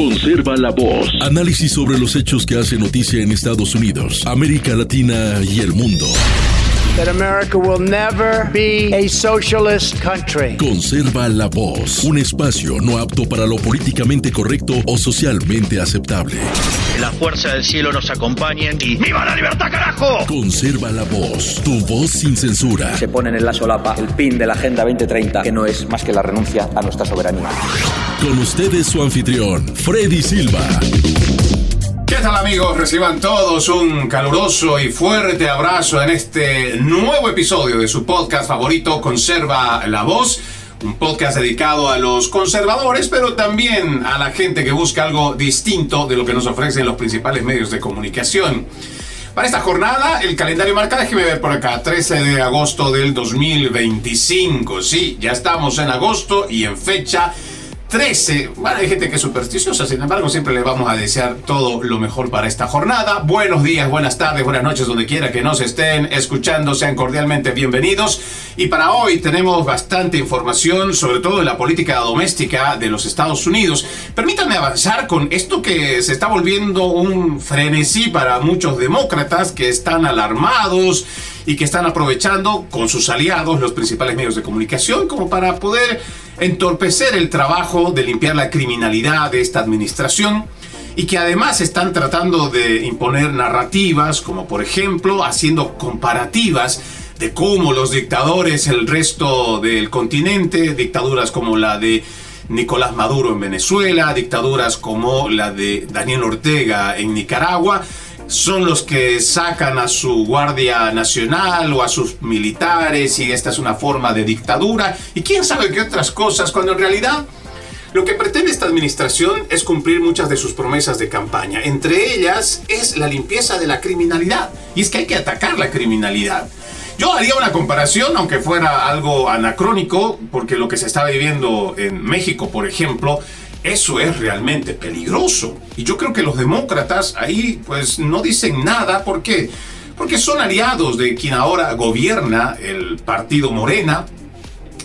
Conserva la voz. Análisis sobre los hechos que hacen noticia en Estados Unidos, América Latina y el mundo. That America will never be a socialist country. Conserva la voz. Un espacio no apto para lo políticamente correcto o socialmente aceptable. La fuerza del cielo nos acompañe y ¡viva la libertad, carajo! Conserva la voz. Tu voz sin censura. Se ponen en la solapa el pin de la Agenda 2030, que no es más que la renuncia a nuestra soberanía. Con ustedes su anfitrión, Freddy Silva. ¿Qué tal, amigos? Reciban todos un caluroso y fuerte abrazo en este nuevo episodio de su podcast favorito, Conserva la Voz. Un podcast dedicado a los conservadores, pero también a la gente que busca algo distinto de lo que nos ofrecen los principales medios de comunicación. Para esta jornada, el calendario marca, déjeme ver por acá, 13 de agosto del 2025. Sí, ya estamos en agosto y en fecha 13. Bueno, hay gente que es supersticiosa, sin embargo, siempre le vamos a desear todo lo mejor para esta jornada. Buenos días, buenas tardes, buenas noches, donde quiera que nos estén escuchando, sean cordialmente bienvenidos. Y para hoy tenemos bastante información, sobre todo de la política doméstica de los Estados Unidos. Permítanme avanzar con esto que se está volviendo un frenesí para muchos demócratas que están alarmados y que están aprovechando con sus aliados, los principales medios de comunicación, como para poder entorpecer el trabajo de limpiar la criminalidad de esta administración, y que además están tratando de imponer narrativas, como por ejemplo haciendo comparativas de cómo los dictadores el resto del continente, dictaduras como la de Nicolás Maduro en Venezuela, dictaduras como la de Daniel Ortega en Nicaragua, son los que sacan a su Guardia Nacional o a sus militares, y esta es una forma de dictadura y quién sabe qué otras cosas, cuando en realidad lo que pretende esta administración es cumplir muchas de sus promesas de campaña. Entre ellas es la limpieza de la criminalidad, y es que hay que atacar la criminalidad. Yo haría una comparación, aunque fuera algo anacrónico, porque lo que se está viviendo en México, por ejemplo, eso es realmente peligroso. Y yo creo que los demócratas ahí pues no dicen nada. ¿Por qué? Porque son aliados de quien ahora gobierna, el partido Morena,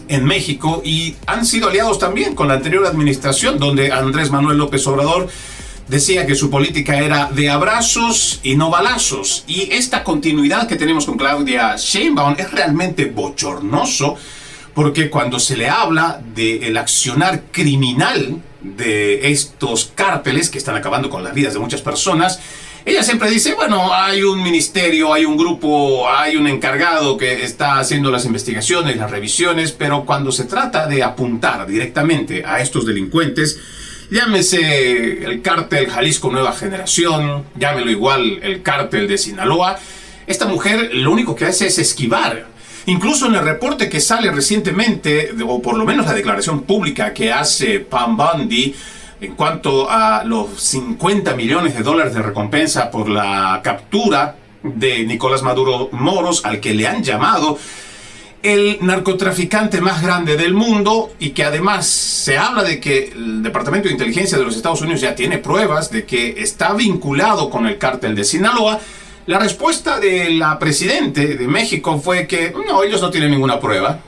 en México, y han sido aliados también con la anterior administración, donde Andrés Manuel López Obrador decía que su política era de abrazos y no balazos. Y esta continuidad que tenemos con Claudia Sheinbaum es realmente bochornoso, porque cuando se le habla del accionar criminal de estos cárteles que están acabando con las vidas de muchas personas, ella siempre dice, bueno, hay un ministerio, hay un grupo, hay un encargado que está haciendo las investigaciones, las revisiones, pero cuando se trata de apuntar directamente a estos delincuentes, llámese el cártel Jalisco Nueva Generación, llámelo igual el cártel de Sinaloa, esta mujer lo único que hace es esquivar. Incluso en el reporte que sale recientemente, o por lo menos la declaración pública que hace Pam Bondi en cuanto a los $50 millones de recompensa por la captura de Nicolás Maduro Moros, al que le han llamado el narcotraficante más grande del mundo, y que además se habla de que el Departamento de Inteligencia de los Estados Unidos ya tiene pruebas de que está vinculado con el cártel de Sinaloa. La respuesta de la presidente de México fue que no, ellos no tienen ninguna prueba,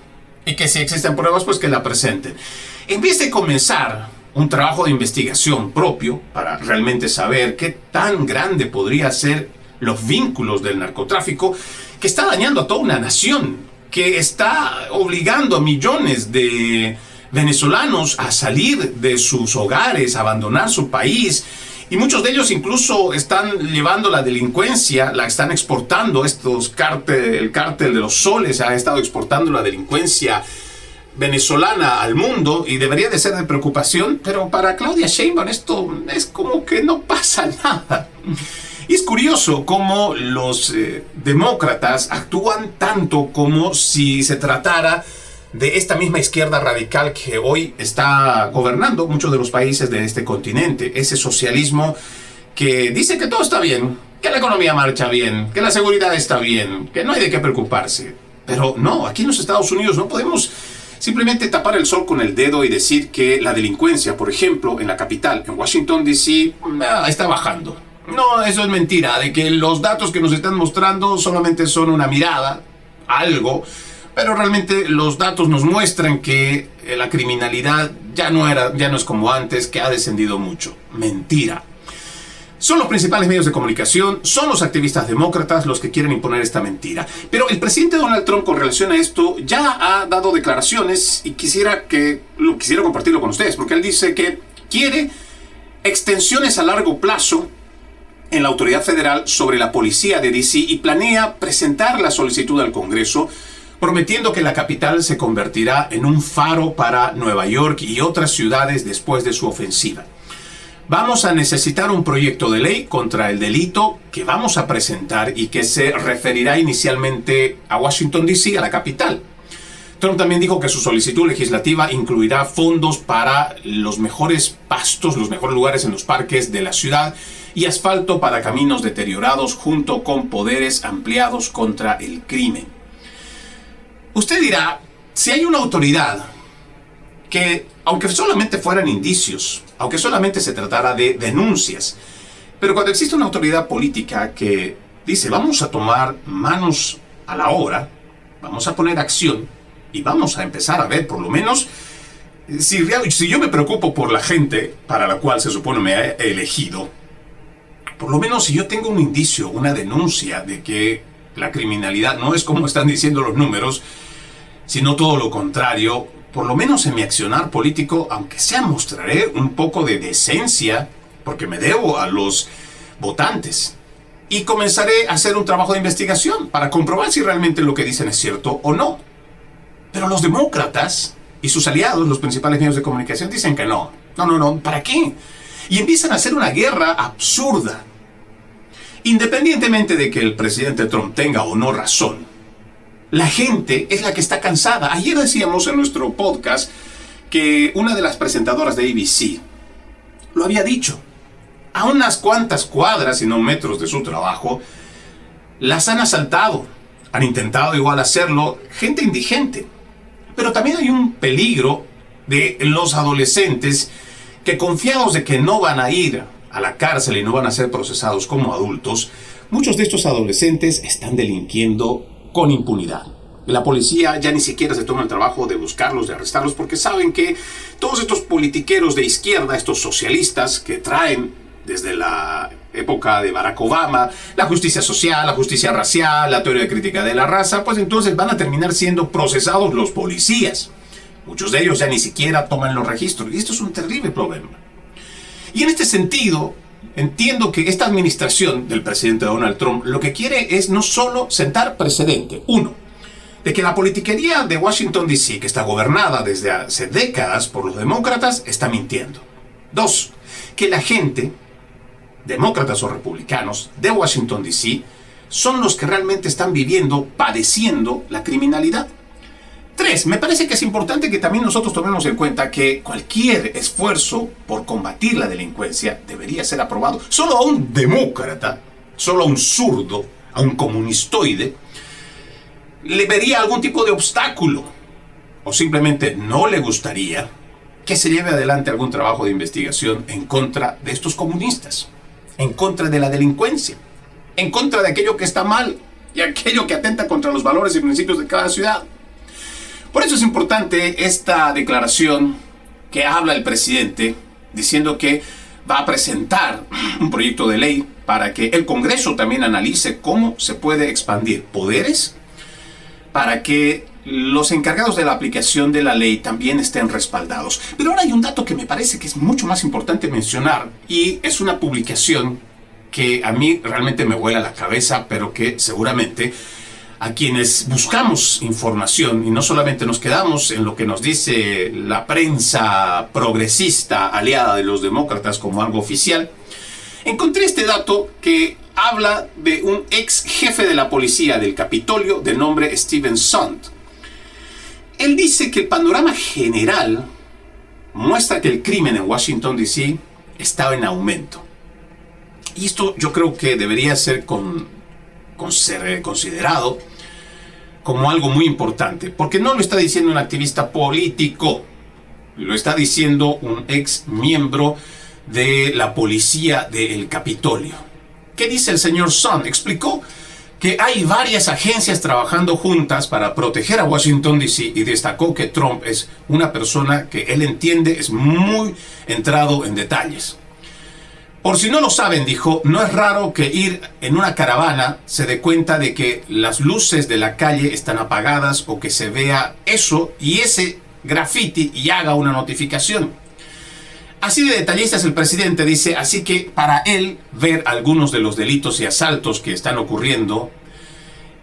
y que si existen pruebas, pues que la presenten. En vez de comenzar un trabajo de investigación propio para realmente saber qué tan grande podría ser los vínculos del narcotráfico, que está dañando a toda una nación, que está obligando a millones de venezolanos a salir de sus hogares, a abandonar su país, y muchos de ellos incluso están llevando la delincuencia, la están exportando. El cártel de los soles ha estado exportando la delincuencia venezolana al mundo, y debería de ser de preocupación, pero para Claudia Sheinbaum esto es como que no pasa nada. Y es curioso cómo los demócratas actúan tanto como si se tratara de esta misma izquierda radical que hoy está gobernando muchos de los países de este continente. Ese socialismo que dice que todo está bien, que la economía marcha bien, que la seguridad está bien, que no hay de qué preocuparse. Pero no, aquí en los Estados Unidos no podemos simplemente tapar el sol con el dedo y decir que la delincuencia, por ejemplo, en la capital, en Washington D.C., está bajando. No, eso es mentira, de que los datos que nos están mostrando solamente son una mirada, algo, pero realmente los datos nos muestran que la criminalidad ya no es como antes, que ha descendido mucho. Mentira. Son los principales medios de comunicación, son los activistas demócratas los que quieren imponer esta mentira. Pero el presidente Donald Trump, con relación a esto, ya ha dado declaraciones y quisiera compartirlo con ustedes, porque él dice que quiere extensiones a largo plazo en la autoridad federal sobre la policía de D.C. y planea presentar la solicitud al Congreso, prometiendo que la capital se convertirá en un faro para Nueva York y otras ciudades después de su ofensiva. Vamos a necesitar un proyecto de ley contra el delito que vamos a presentar y que se referirá inicialmente a Washington, D.C., a la capital. Trump también dijo que su solicitud legislativa incluirá fondos para los mejores pastos, los mejores lugares en los parques de la ciudad y asfalto para caminos deteriorados junto con poderes ampliados contra el crimen. Usted dirá, si hay una autoridad que, aunque solamente fueran indicios, aunque solamente se tratara de denuncias, pero cuando existe una autoridad política que dice vamos a tomar manos a la obra, vamos a poner acción y vamos a empezar a ver por lo menos si yo me preocupo por la gente para la cual se supone me he elegido, por lo menos si yo tengo un indicio, una denuncia de que la criminalidad no es como están diciendo los números, sino todo lo contrario, por lo menos en mi accionar político, aunque sea, mostraré un poco de decencia, porque me debo a los votantes. Y comenzaré a hacer un trabajo de investigación para comprobar si realmente lo que dicen es cierto o no. Pero los demócratas y sus aliados, los principales medios de comunicación, dicen que no. No, ¿para qué? Y empiezan a hacer una guerra absurda. Independientemente de que el presidente Trump tenga o no razón, la gente es la que está cansada. Ayer decíamos en nuestro podcast que una de las presentadoras de ABC lo había dicho. A unas cuantas cuadras y no metros de su trabajo, las han asaltado. Han intentado igual hacerlo gente indigente. Pero también hay un peligro de los adolescentes que, confiados de que no van a ir a la cárcel y no van a ser procesados como adultos, muchos de estos adolescentes están delinquiendo con impunidad. La policía ya ni siquiera se toma el trabajo de buscarlos, de arrestarlos, porque saben que todos estos politiqueros de izquierda, estos socialistas que traen desde la época de Barack Obama la justicia social, la justicia racial, la teoría crítica de la raza, pues entonces van a terminar siendo procesados los policías. Muchos de ellos ya ni siquiera toman los registros, y esto es un terrible problema. Y en este sentido, entiendo que esta administración del presidente Donald Trump lo que quiere es no solo sentar precedente, uno, de que la politiquería de Washington, D.C., que está gobernada desde hace décadas por los demócratas, está mintiendo. Dos, que la gente, demócratas o republicanos, de Washington, D.C., son los que realmente están padeciendo la criminalidad. Tres, me parece que es importante que también nosotros tomemos en cuenta que cualquier esfuerzo por combatir la delincuencia debería ser aprobado. Solo a un demócrata, solo a un zurdo, a un comunistoide, le vería algún tipo de obstáculo, o simplemente no le gustaría que se lleve adelante algún trabajo de investigación en contra de estos comunistas, en contra de la delincuencia, en contra de aquello que está mal y aquello que atenta contra los valores y principios de cada ciudad. Por eso es importante esta declaración que habla el presidente diciendo que va a presentar un proyecto de ley para que el Congreso también analice cómo se puede expandir poderes para que los encargados de la aplicación de la ley también estén respaldados. Pero ahora hay un dato que me parece que es mucho más importante mencionar, y es una publicación que a mí realmente me vuela la cabeza, pero que seguramente a quienes buscamos información y no solamente nos quedamos en lo que nos dice la prensa progresista aliada de los demócratas como algo oficial, encontré este dato que habla de un ex jefe de la policía del Capitolio de nombre Steven Sund. Él dice que el panorama general muestra que el crimen en Washington, D.C. está en aumento. Y esto yo creo que debería ser considerado como algo muy importante, porque no lo está diciendo un activista político, lo está diciendo un ex miembro de la policía del Capitolio. ¿Qué dice el señor Sund? Explicó que hay varias agencias trabajando juntas para proteger a Washington, D.C. y destacó que Trump es una persona que él entiende, es muy entrado en detalles. Por si no lo saben, dijo, no es raro que ir en una caravana se dé cuenta de que las luces de la calle están apagadas o que se vea eso y ese graffiti y haga una notificación. Así de detallista es el presidente, dice, así que para él ver algunos de los delitos y asaltos que están ocurriendo,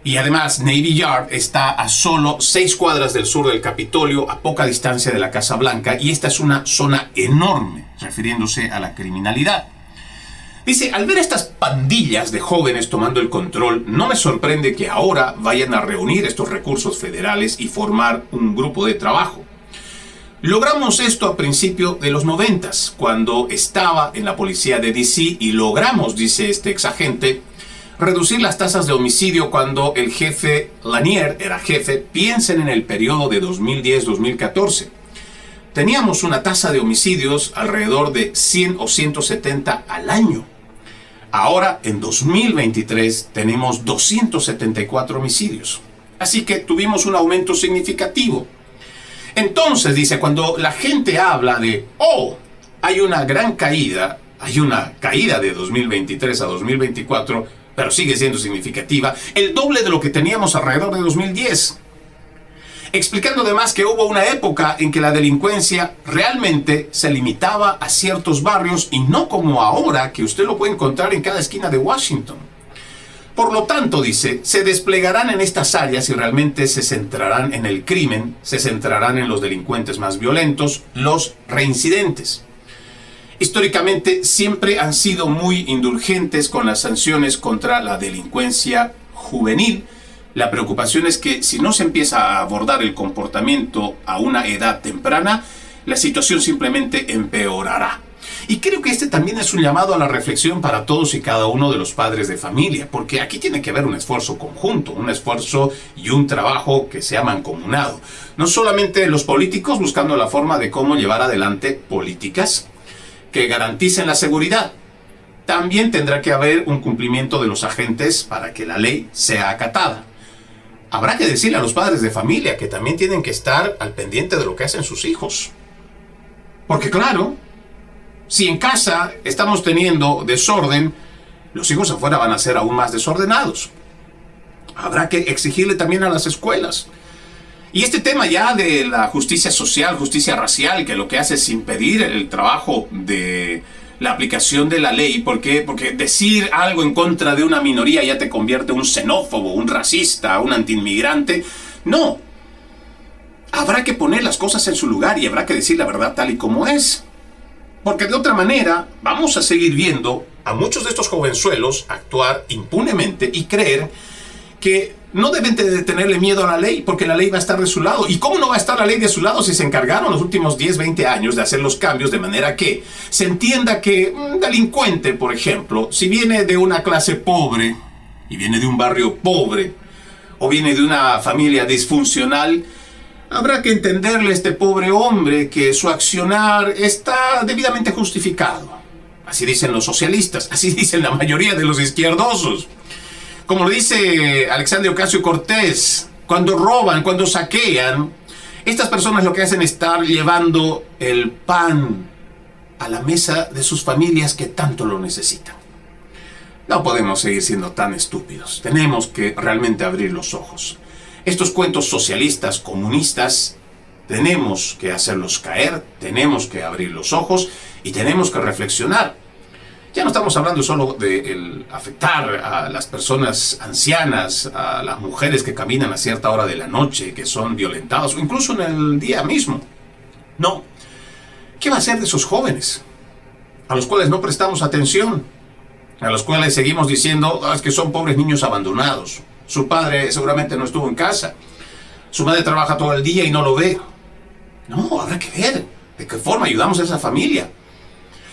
y además Navy Yard está a solo 6 cuadras del sur del Capitolio, a poca distancia de la Casa Blanca, y esta es una zona enorme, refiriéndose a la criminalidad. Dice, al ver estas pandillas de jóvenes tomando el control, no me sorprende que ahora vayan a reunir estos recursos federales y formar un grupo de trabajo. Logramos esto a principios de los 90s, cuando estaba en la policía de D.C. y logramos, dice este exagente, reducir las tasas de homicidio cuando el jefe Lanier era jefe. Piensen en el periodo de 2010-2014. Teníamos una tasa de homicidios alrededor de 100 o 170 al año. Ahora, en 2023, tenemos 274 homicidios. Así que tuvimos un aumento significativo. Entonces, dice, cuando la gente habla de, hay una gran caída, hay una caída de 2023 a 2024, pero sigue siendo significativa, el doble de lo que teníamos alrededor de 2010. Explicando además que hubo una época en que la delincuencia realmente se limitaba a ciertos barrios y no como ahora, que usted lo puede encontrar en cada esquina de Washington. Por lo tanto, dice, se desplegarán en estas áreas y realmente se centrarán en el crimen, se centrarán en los delincuentes más violentos, los reincidentes. Históricamente siempre han sido muy indulgentes con las sanciones contra la delincuencia juvenil. La preocupación es que si no se empieza a abordar el comportamiento a una edad temprana, la situación simplemente empeorará. Y creo que este también es un llamado a la reflexión para todos y cada uno de los padres de familia, porque aquí tiene que haber un esfuerzo conjunto, un esfuerzo y un trabajo que sea mancomunado. No solamente los políticos buscando la forma de cómo llevar adelante políticas que garanticen la seguridad. También tendrá que haber un cumplimiento de los agentes para que la ley sea acatada. Habrá que decirle a los padres de familia que también tienen que estar al pendiente de lo que hacen sus hijos. Porque claro, si en casa estamos teniendo desorden, los hijos afuera van a ser aún más desordenados. Habrá que exigirle también a las escuelas. Y este tema ya de la justicia social, justicia racial, que lo que hace es impedir el trabajo de la aplicación de la ley. ¿Por qué? Porque decir algo en contra de una minoría ya te convierte en un xenófobo, un racista, un antiinmigrante. No. Habrá que poner las cosas en su lugar y habrá que decir la verdad tal y como es. Porque de otra manera vamos a seguir viendo a muchos de estos jovenzuelos actuar impunemente y creer que no deben de tenerle miedo a la ley, porque la ley va a estar de su lado. ¿Y cómo no va a estar la ley de su lado si se encargaron los últimos 10, 20 años de hacer los cambios de manera que se entienda que un delincuente, por ejemplo, si viene de una clase pobre y viene de un barrio pobre o viene de una familia disfuncional, habrá que entenderle a este pobre hombre que su accionar está debidamente justificado. Así dicen los socialistas, así dicen la mayoría de los izquierdosos. Como lo dice Alexandria Ocasio-Cortez, cuando roban, cuando saquean, estas personas lo que hacen es estar llevando el pan a la mesa de sus familias que tanto lo necesitan. No podemos seguir siendo tan estúpidos. Tenemos que realmente abrir los ojos. Estos cuentos socialistas, comunistas, tenemos que hacerlos caer, tenemos que abrir los ojos y tenemos que reflexionar. Ya no estamos hablando solo de afectar a las personas ancianas, a las mujeres que caminan a cierta hora de la noche, que son violentadas, o incluso en el día mismo. No. ¿Qué va a hacer de esos jóvenes? A los cuales no prestamos atención, a los cuales seguimos diciendo es que son pobres niños abandonados. Su padre seguramente no estuvo en casa. Su madre trabaja todo el día y no lo ve. No, habrá que ver de qué forma ayudamos a esa familia.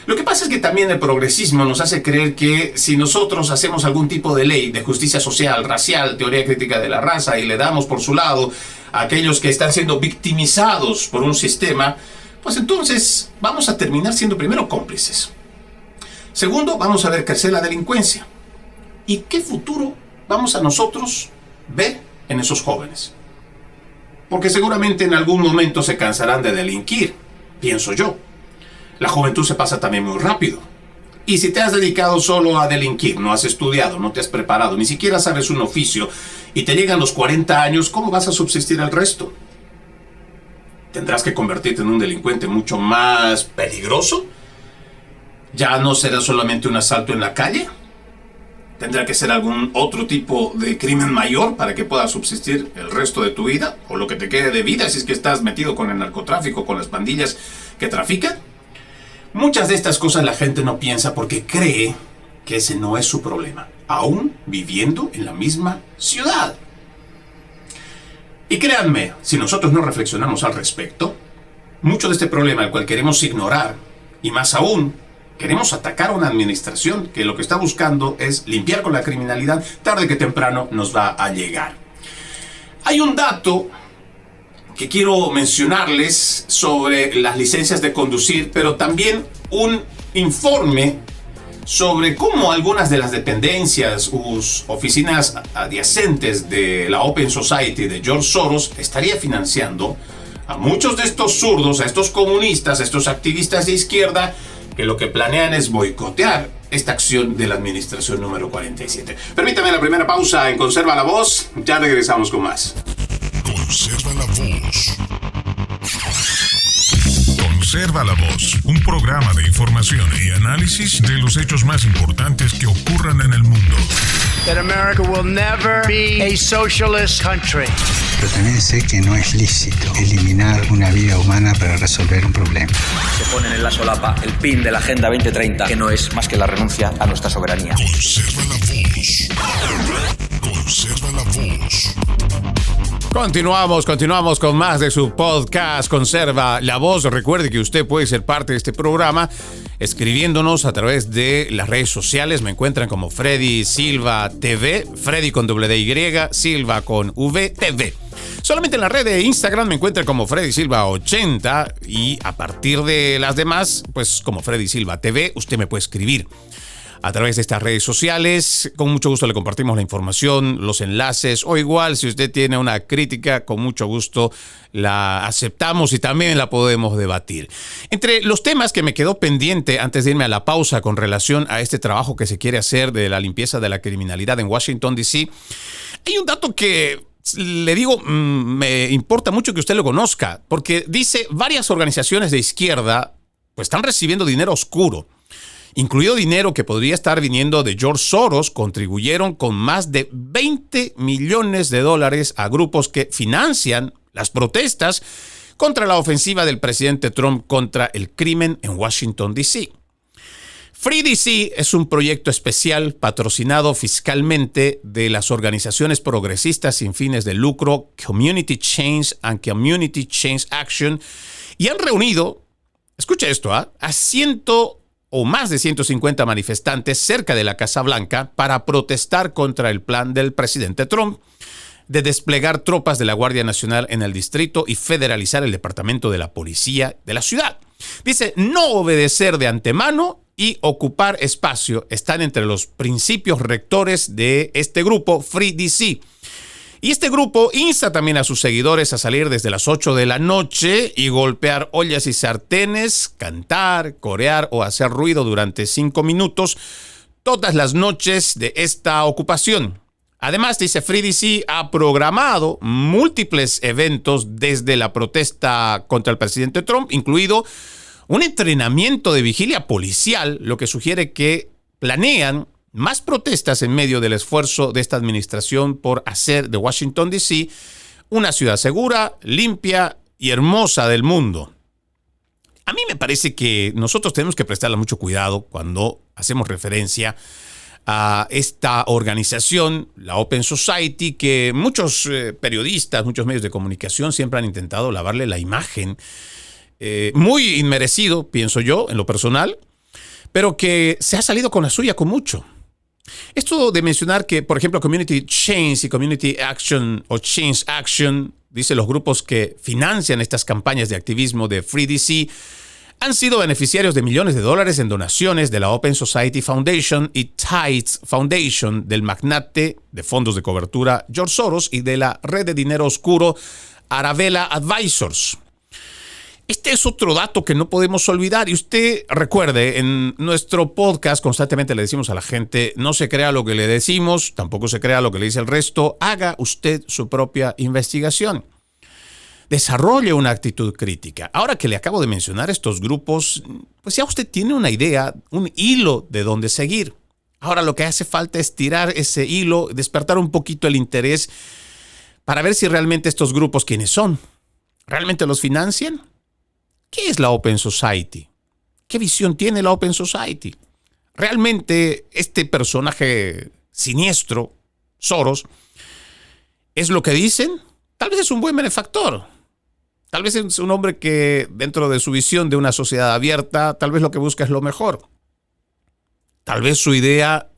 Lo que pasa es que también el progresismo nos hace creer que si nosotros hacemos algún tipo de ley de justicia social, racial, teoría crítica de la raza y le damos por su lado a aquellos que están siendo victimizados por un sistema, pues entonces vamos a terminar siendo primero cómplices. Segundo, vamos a ver crecer la delincuencia. ¿Y qué futuro vamos a nosotros ver en esos jóvenes. Porque seguramente en algún momento se cansarán de delinquir, pienso yo. La juventud se pasa también muy rápido. Y si te has dedicado solo a delinquir, no has estudiado, no te has preparado, ni siquiera sabes un oficio, y te llegan los 40 años, ¿cómo vas a subsistir el resto? ¿Tendrás que convertirte en un delincuente mucho más peligroso? ¿Ya no será solamente un asalto en la calle? ¿Tendrá que ser algún otro tipo de crimen mayor para que puedas subsistir el resto de tu vida? ¿O lo que te quede de vida si es que estás metido con el narcotráfico, con las pandillas que trafican? Muchas de estas cosas la gente no piensa porque cree que ese no es su problema, aún viviendo en la misma ciudad. Y créanme, si nosotros no reflexionamos al respecto, mucho de este problema al cual queremos ignorar, y más aún, queremos atacar a una administración que lo que está buscando es limpiar con la criminalidad, tarde que temprano nos va a llegar. Hay un dato que quiero mencionarles sobre las licencias de conducir, pero también un informe sobre cómo algunas de las dependencias u oficinas adyacentes de la Open Society de George Soros estaría financiando a muchos de estos zurdos, a estos comunistas, a estos activistas de izquierda que lo que planean es boicotear esta acción de la administración número 47. Permítame la primera pausa en Conserva la Voz, ya regresamos con más. Conserva la Voz. Conserva la Voz, un programa de información y análisis de los hechos más importantes que ocurran en el mundo. That America will never be a socialist country. Pero también sé que no es lícito eliminar una vida humana para resolver un problema. Se ponen en la solapa el PIN de la Agenda 2030, que no es más que la renuncia a nuestra soberanía. Conserva la Voz. Conserva la Voz. Continuamos con más de su podcast Conserva la Voz. Recuerde que usted puede ser parte de este programa escribiéndonos a través de las redes sociales. Me encuentran como Freddy Silva TV, Freddy con WY, Silva con V, TV. Solamente en la red de Instagram me encuentran como Freddy Silva 80 y a partir de las demás, pues como Freddy Silva TV, usted me puede escribir a través de estas redes sociales. Con mucho gusto le compartimos la información, los enlaces, o igual si usted tiene una crítica, con mucho gusto la aceptamos y también la podemos debatir. Entre los temas que me quedó pendiente antes de irme a la pausa con relación a este trabajo que se quiere hacer de la limpieza de la criminalidad en Washington, D.C., hay un dato que le digo, me importa mucho que usted lo conozca, porque dice varias organizaciones de izquierda pues están recibiendo dinero oscuro, incluido dinero que podría estar viniendo de George Soros. Contribuyeron con más de $20 millones a grupos que financian las protestas contra la ofensiva del presidente Trump contra el crimen en Washington, D.C. Free D.C. es un proyecto especial patrocinado fiscalmente de las organizaciones progresistas sin fines de lucro Community Change and Community Change Action, y han reunido, escucha esto, a o más de 150 manifestantes cerca de la Casa Blanca para protestar contra el plan del presidente Trump de desplegar tropas de la Guardia Nacional en el distrito y federalizar el departamento de la policía de la ciudad. Dice, no obedecer de antemano y ocupar espacio están entre los principios rectores de este grupo Free D.C. Y este grupo insta también a sus seguidores a salir desde las 8 de la noche y golpear ollas y sartenes, cantar, corear o hacer ruido durante 5 minutos todas las noches de esta ocupación. Además, dice Free D.C. ha programado múltiples eventos desde la protesta contra el presidente Trump, incluido un entrenamiento de vigilia policial, lo que sugiere que planean más protestas en medio del esfuerzo de esta administración por hacer de Washington, D.C. una ciudad segura, limpia y hermosa del mundo. A mí me parece que nosotros tenemos que prestarle mucho cuidado cuando hacemos referencia a esta organización, la Open Society, que muchos periodistas, muchos medios de comunicación siempre han intentado lavarle la imagen, muy inmerecido, pienso yo, en lo personal, pero que se ha salido con la suya con mucho. Esto de mencionar que, por ejemplo, Community Change y Community Action o Change Action, dice los grupos que financian estas campañas de activismo de Free D.C., han sido beneficiarios de millones de dólares en donaciones de la Open Society Foundation y Tides Foundation, del magnate de fondos de cobertura George Soros y de la red de dinero oscuro Aravela Advisors. Este es otro dato que no podemos olvidar. Y usted recuerde, en nuestro podcast constantemente le decimos a la gente, no se crea lo que le decimos, tampoco se crea lo que le dice el resto, haga usted su propia investigación. Desarrolle una actitud crítica. Ahora que le acabo de mencionar estos grupos, pues ya usted tiene una idea, un hilo de dónde seguir. Ahora lo que hace falta es tirar ese hilo, despertar un poquito el interés para ver si realmente estos grupos, ¿quiénes son? ¿Realmente los financian? ¿Qué es la Open Society? ¿Qué visión tiene la Open Society? ¿Realmente este personaje siniestro, Soros, es lo que dicen? Tal vez es un buen benefactor. Tal vez es un hombre que, dentro de su visión de una sociedad abierta, tal vez lo que busca es lo mejor. Tal vez su idea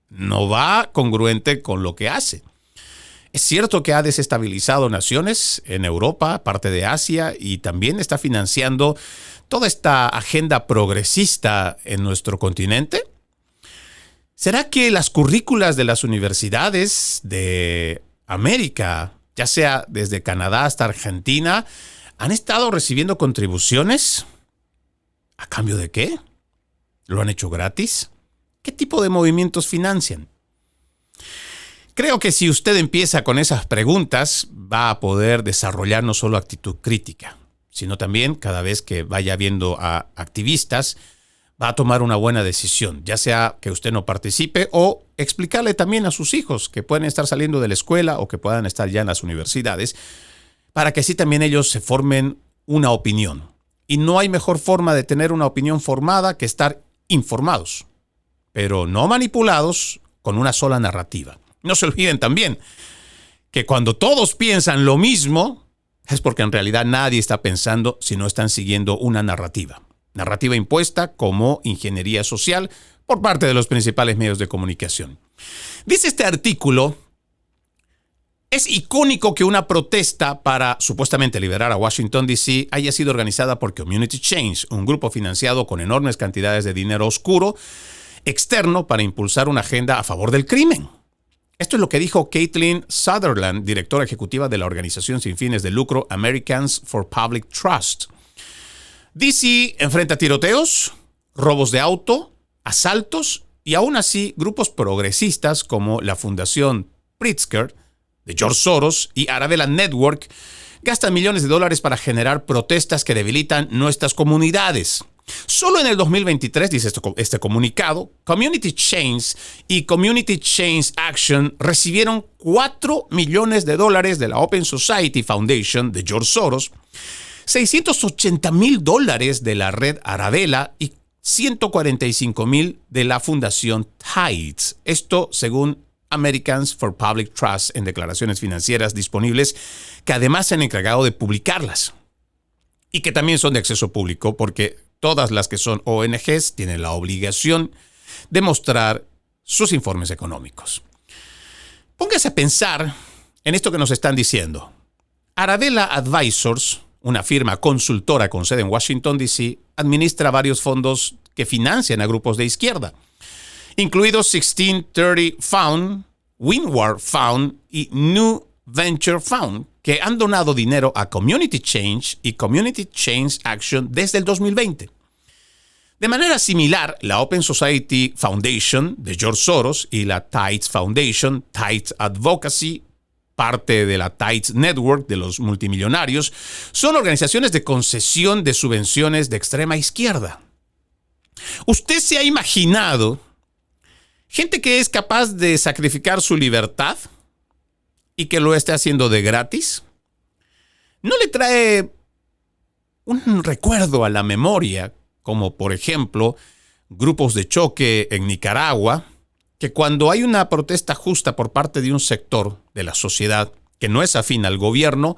no va congruente con lo que hace. Es cierto que ha desestabilizado naciones en Europa, parte de Asia, y también está financiando toda esta agenda progresista en nuestro continente. ¿Será que las currículas de las universidades de América, ya sea desde Canadá hasta Argentina, han estado recibiendo contribuciones? ¿A cambio de qué? ¿Lo han hecho gratis? ¿Qué tipo de movimientos financian? Creo que si usted empieza con esas preguntas, va a poder desarrollar no solo actitud crítica, sino también cada vez que vaya viendo a activistas, va a tomar una buena decisión, ya sea que usted no participe o explicarle también a sus hijos que pueden estar saliendo de la escuela o que puedan estar ya en las universidades, para que así también ellos se formen una opinión. Y no hay mejor forma de tener una opinión formada que estar informados, pero no manipulados con una sola narrativa. No se olviden también que cuando todos piensan lo mismo, es porque en realidad nadie está pensando si no están siguiendo una narrativa. Narrativa impuesta como ingeniería social por parte de los principales medios de comunicación. Dice este artículo, es icónico que una protesta para supuestamente liberar a Washington, D.C. haya sido organizada por Community Change, un grupo financiado con enormes cantidades de dinero oscuro externo para impulsar una agenda a favor del crimen. Esto es lo que dijo Caitlin Sutherland, directora ejecutiva de la organización sin fines de lucro Americans for Public Trust. D.C. enfrenta tiroteos, robos de auto, asaltos y aún así grupos progresistas como la Fundación Pritzker de George Soros y Aravela Network gastan millones de dólares para generar protestas que debilitan nuestras comunidades. Solo en el 2023, dice este comunicado, Community Change y Community Change Action recibieron $4 millones de la Open Society Foundation de George Soros, $680,000 de la red Aravela y $145,000 de la Fundación Tides. Esto según Americans for Public Trust en declaraciones financieras disponibles que además se han encargado de publicarlas y que también son de acceso público porque todas las que son ONGs tienen la obligación de mostrar sus informes económicos. Póngase a pensar en esto que nos están diciendo. Aravela Advisors, una firma consultora con sede en Washington, D.C., administra varios fondos que financian a grupos de izquierda, incluidos 1630 Fund, Windward Fund y New Venture Fund, que han donado dinero a Community Change y Community Change Action desde el 2020. De manera similar, la Open Society Foundation de George Soros y la Tides Foundation, Tides Advocacy, parte de la Tides Network de los multimillonarios, son organizaciones de concesión de subvenciones de extrema izquierda. ¿Usted se ha imaginado gente que es capaz de sacrificar su libertad y que lo esté haciendo de gratis? ¿No le trae un recuerdo a la memoria, como por ejemplo grupos de choque en Nicaragua, que cuando hay una protesta justa por parte de un sector de la sociedad que no es afín al gobierno,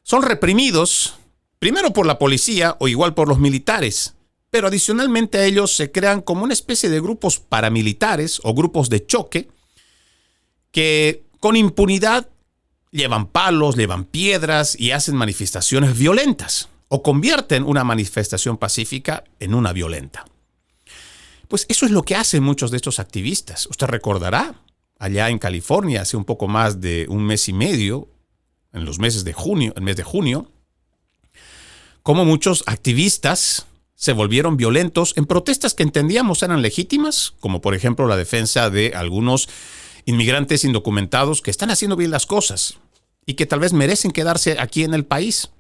son reprimidos primero por la policía o igual por los militares, pero adicionalmente a ellos se crean como una especie de grupos paramilitares o grupos de choque que con impunidad llevan palos, llevan piedras y hacen manifestaciones violentas. o convierten una manifestación pacífica en una violenta. Pues eso es lo que hacen muchos de estos activistas. Usted recordará, allá en California, hace un poco más de un mes y medio, en los meses de junio, el mes de junio, cómo muchos activistas se volvieron violentos en protestas que entendíamos eran legítimas, como por ejemplo la defensa de algunos inmigrantes indocumentados que están haciendo bien las cosas y que tal vez merecen quedarse aquí en el país.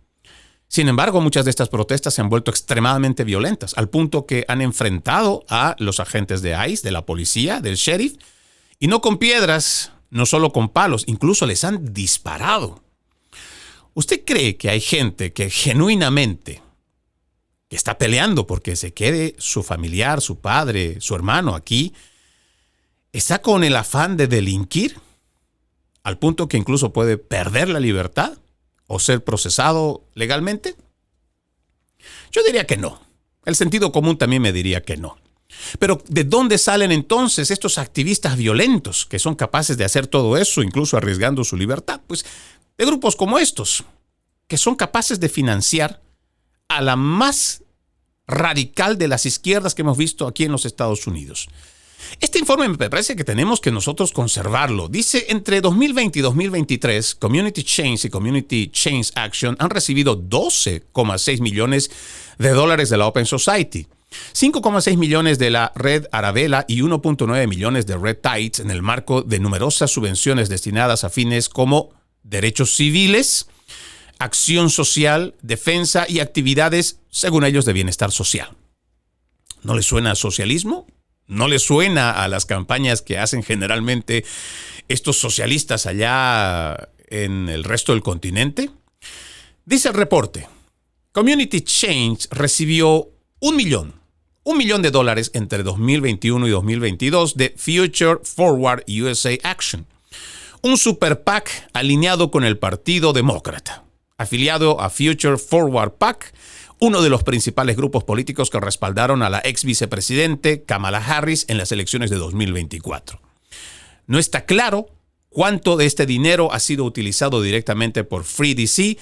Sin embargo, muchas de estas protestas se han vuelto extremadamente violentas, al punto que han enfrentado a los agentes de ICE, de la policía, del sheriff, y no con piedras, no solo con palos, incluso les han disparado. ¿Usted cree que hay gente que genuinamente que está peleando porque se quede su familiar, su padre, su hermano aquí, está con el afán de delinquir al punto que incluso puede perder la libertad o ser procesado legalmente? Yo diría que no. El sentido común también me diría que no. Pero ¿de dónde salen entonces estos activistas violentos que son capaces de hacer todo eso, incluso arriesgando su libertad? Pues de grupos como estos, que son capaces de financiar a la más radical de las izquierdas que hemos visto aquí en los Estados Unidos. Este informe me parece que tenemos que nosotros conservarlo. Dice, entre 2020 y 2023, Community Change y Community Change Action han recibido $12,6 millones de la Open Society, 5,6 millones de la Red Arabella y 1,9 millones de Red Tides en el marco de numerosas subvenciones destinadas a fines como derechos civiles, acción social, defensa y actividades, según ellos, de bienestar social. ¿No les suena a socialismo? ¿No les suena a las campañas que hacen generalmente estos socialistas allá en el resto del continente? Dice el reporte, Community Change recibió $1 millón de dólares entre 2021 y 2022 de Future Forward USA Action, un super PAC alineado con el Partido Demócrata, afiliado a Future Forward PAC, uno de los principales grupos políticos que respaldaron a la ex vicepresidente Kamala Harris en las elecciones de 2024. No está claro cuánto de este dinero ha sido utilizado directamente por Free DC,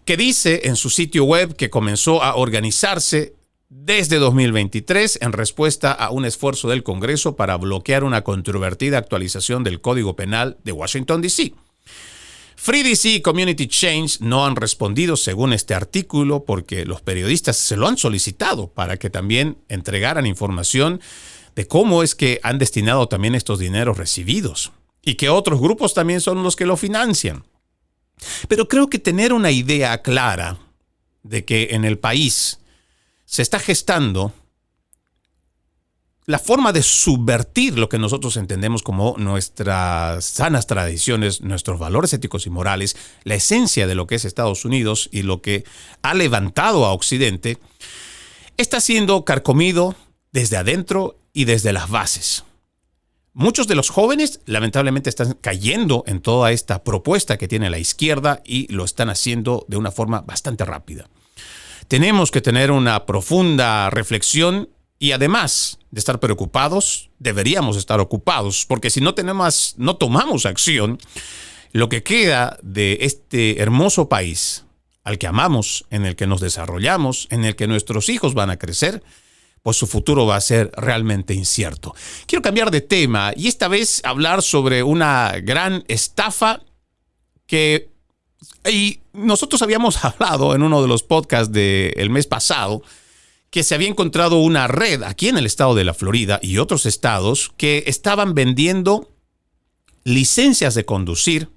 que dice en su sitio web que comenzó a organizarse desde 2023 en respuesta a un esfuerzo del Congreso para bloquear una controvertida actualización del Código Penal de Washington, D.C. Free DC y Community Change no han respondido según este artículo porque los periodistas se lo han solicitado para que también entregaran información de cómo es que han destinado también estos dineros recibidos y que otros grupos también son los que lo financian. Pero creo que tener una idea clara de que en el país se está gestando la forma de subvertir lo que nosotros entendemos como nuestras sanas tradiciones, nuestros valores éticos y morales, la esencia de lo que es Estados Unidos y lo que ha levantado a Occidente, está siendo carcomido desde adentro y desde las bases. Muchos de los jóvenes lamentablemente están cayendo en toda esta propuesta que tiene la izquierda y lo están haciendo de una forma bastante rápida. Tenemos que tener una profunda reflexión y además de estar preocupados, deberíamos estar ocupados, porque si no tomamos acción, lo que queda de este hermoso país al que amamos, en el que nos desarrollamos, en el que nuestros hijos van a crecer, pues su futuro va a ser realmente incierto. Quiero cambiar de tema y esta vez hablar sobre una gran estafa que nosotros habíamos hablado en uno de los podcasts del mes pasado, que se había encontrado una red aquí en el estado de la Florida y otros estados que estaban vendiendo licencias de conducir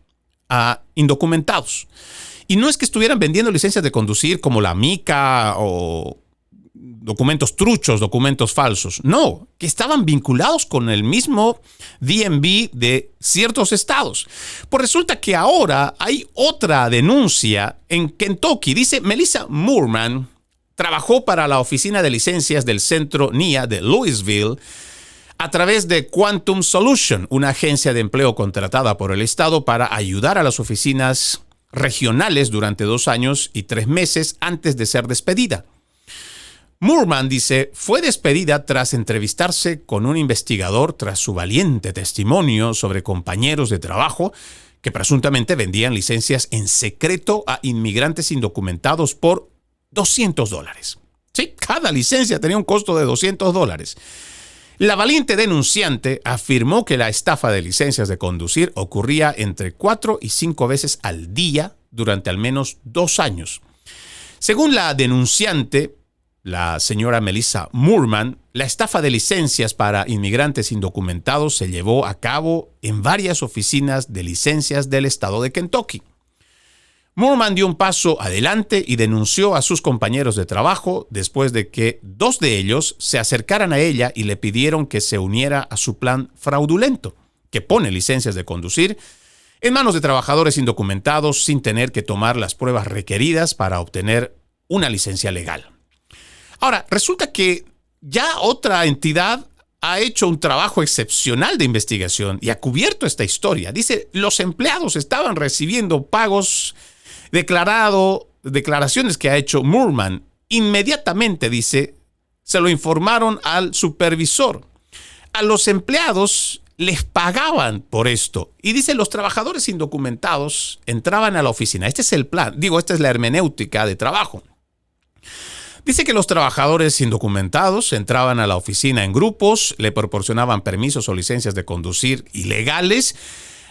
a indocumentados. Y no es que estuvieran vendiendo licencias de conducir como la mica o documentos truchos, documentos falsos. No, que estaban vinculados con el mismo DMV de ciertos estados. Pues resulta que ahora hay otra denuncia en Kentucky. Dice Melissa Moorman, trabajó para la oficina de licencias del centro NIA de Louisville a través de Quantum Solution, una agencia de empleo contratada por el estado para ayudar a las oficinas regionales durante 2 años y 3 meses antes de ser despedida. Moorman dice, fue despedida tras entrevistarse con un investigador tras su valiente testimonio sobre compañeros de trabajo que presuntamente vendían licencias en secreto a inmigrantes indocumentados por $200. Sí, cada licencia tenía un costo de $200. La valiente denunciante afirmó que la estafa de licencias de conducir ocurría entre 4 y 5 veces al día durante al menos 2 años. Según la denunciante, la señora Melissa Moorman, la estafa de licencias para inmigrantes indocumentados se llevó a cabo en varias oficinas de licencias del estado de Kentucky. Moorman dio un paso adelante y denunció a sus compañeros de trabajo después de que 2 de ellos se acercaran a ella y le pidieron que se uniera a su plan fraudulento, que pone licencias de conducir en manos de trabajadores indocumentados sin tener que tomar las pruebas requeridas para obtener una licencia legal. Ahora, resulta que ya otra entidad ha hecho un trabajo excepcional de investigación y ha cubierto esta historia. Dice, los empleados estaban recibiendo pagos declaraciones que ha hecho Moorman. Inmediatamente, dice, se lo informaron al supervisor. A los empleados les pagaban por esto. Y dice, los trabajadores indocumentados entraban a la oficina. Este es el plan. Esta es la hermenéutica de trabajo. Dice que los trabajadores indocumentados entraban a la oficina en grupos, le proporcionaban permisos o licencias de conducir ilegales,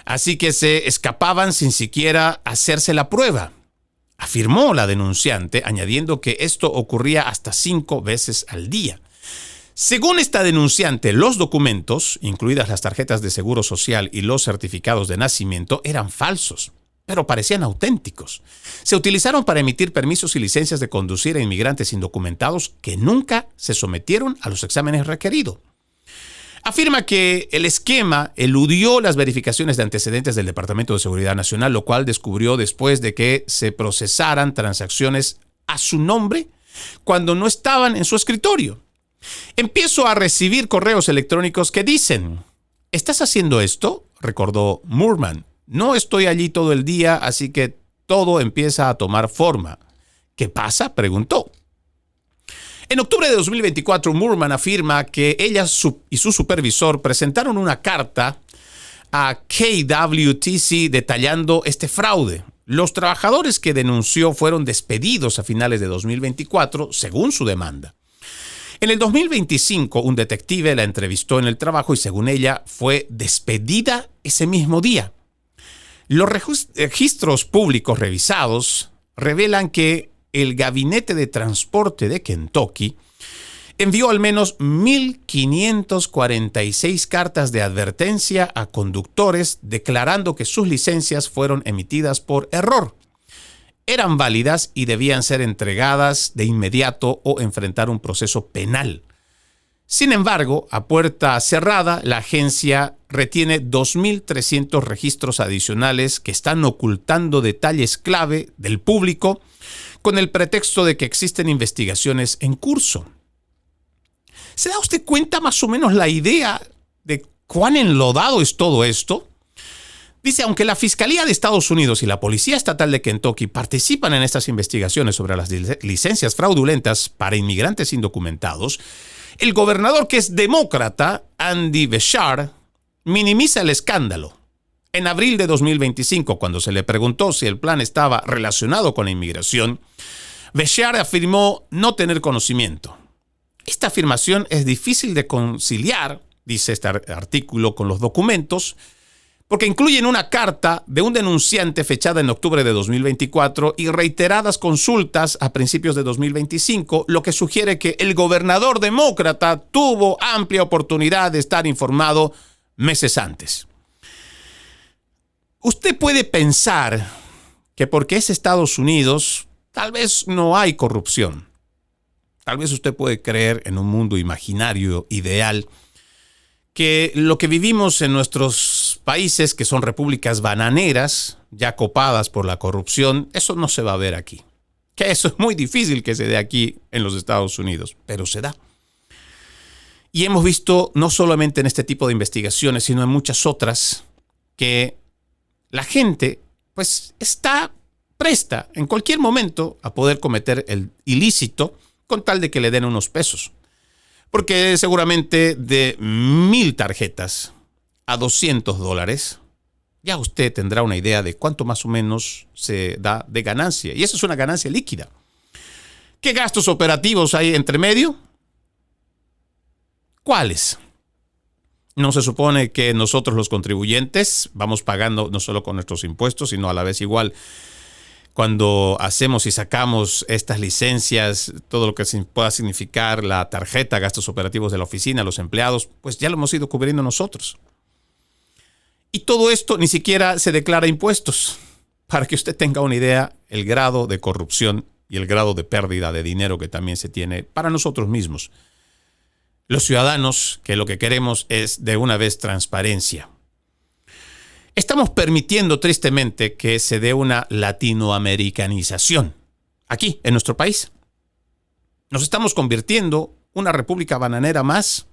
así que se escapaban sin siquiera hacerse la prueba. Afirmó la denunciante, añadiendo que esto ocurría hasta 5 veces al día. Según esta denunciante, los documentos, incluidas las tarjetas de seguro social y los certificados de nacimiento, eran falsos, pero parecían auténticos. Se utilizaron para emitir permisos y licencias de conducir a inmigrantes indocumentados que nunca se sometieron a los exámenes requeridos. Afirma que el esquema eludió las verificaciones de antecedentes del Departamento de Seguridad Nacional, lo cual descubrió después de que se procesaran transacciones a su nombre cuando no estaban en su escritorio. Empiezo a recibir correos electrónicos que dicen, ¿estás haciendo esto?, recordó Moorman. No estoy allí todo el día, así que todo empieza a tomar forma. ¿Qué pasa?, preguntó. En octubre de 2024, Moorman afirma que ella y su supervisor presentaron una carta a KWTC detallando este fraude. Los trabajadores que denunció fueron despedidos a finales de 2024, según su demanda. En el 2025, un detective la entrevistó en el trabajo y, según ella, fue despedida ese mismo día. Los registros públicos revisados revelan que el Gabinete de Transporte de Kentucky envió al menos 1,546 cartas de advertencia a conductores declarando que sus licencias fueron emitidas por error. Eran válidas y debían ser entregadas de inmediato o enfrentar un proceso penal. Sin embargo, a puerta cerrada, la agencia retiene 2,300 registros adicionales que están ocultando detalles clave del público con el pretexto de que existen investigaciones en curso. ¿Se da usted cuenta más o menos la idea de cuán enlodado es todo esto? Dice, aunque la Fiscalía de Estados Unidos y la Policía Estatal de Kentucky participan en estas investigaciones sobre las licencias fraudulentas para inmigrantes indocumentados, el gobernador, que es demócrata, Andy Beshear, minimiza el escándalo. En abril de 2025, cuando se le preguntó si el plan estaba relacionado con la inmigración, Beshear afirmó no tener conocimiento. Esta afirmación es difícil de conciliar, dice este artículo, con los documentos, porque incluyen una carta de un denunciante fechada en octubre de 2024 y reiteradas consultas a principios de 2025, lo que sugiere que el gobernador demócrata tuvo amplia oportunidad de estar informado meses antes. Usted puede pensar que porque es Estados Unidos, tal vez no hay corrupción. Tal vez usted puede creer en un mundo imaginario, ideal, que lo que vivimos en nuestros países, que son repúblicas bananeras, ya copadas por la corrupción, eso no se va a ver aquí. Que eso es muy difícil que se dé aquí en los Estados Unidos, pero se da. Y hemos visto, no solamente en este tipo de investigaciones, sino en muchas otras, que la gente pues está presta en cualquier momento a poder cometer el ilícito con tal de que le den unos pesos. Porque seguramente de 1,000 tarjetas a $200, ya usted tendrá una idea de cuánto más o menos se da de ganancia. Y eso es una ganancia líquida. ¿Qué gastos operativos hay entre medio? ¿Cuáles? ¿No se supone que nosotros los contribuyentes vamos pagando no solo con nuestros impuestos, sino a la vez igual cuando hacemos y sacamos estas licencias, todo lo que pueda significar la tarjeta, gastos operativos de la oficina, los empleados, pues ya lo hemos ido cubriendo nosotros? Y todo esto ni siquiera se declara impuestos. Para que usted tenga una idea, el grado de corrupción y el grado de pérdida de dinero que también se tiene para nosotros mismos. Los ciudadanos, que lo que queremos es de una vez transparencia. Estamos permitiendo tristemente que se dé una latinoamericanización aquí, en nuestro país. Nos estamos convirtiendo en una república bananera más,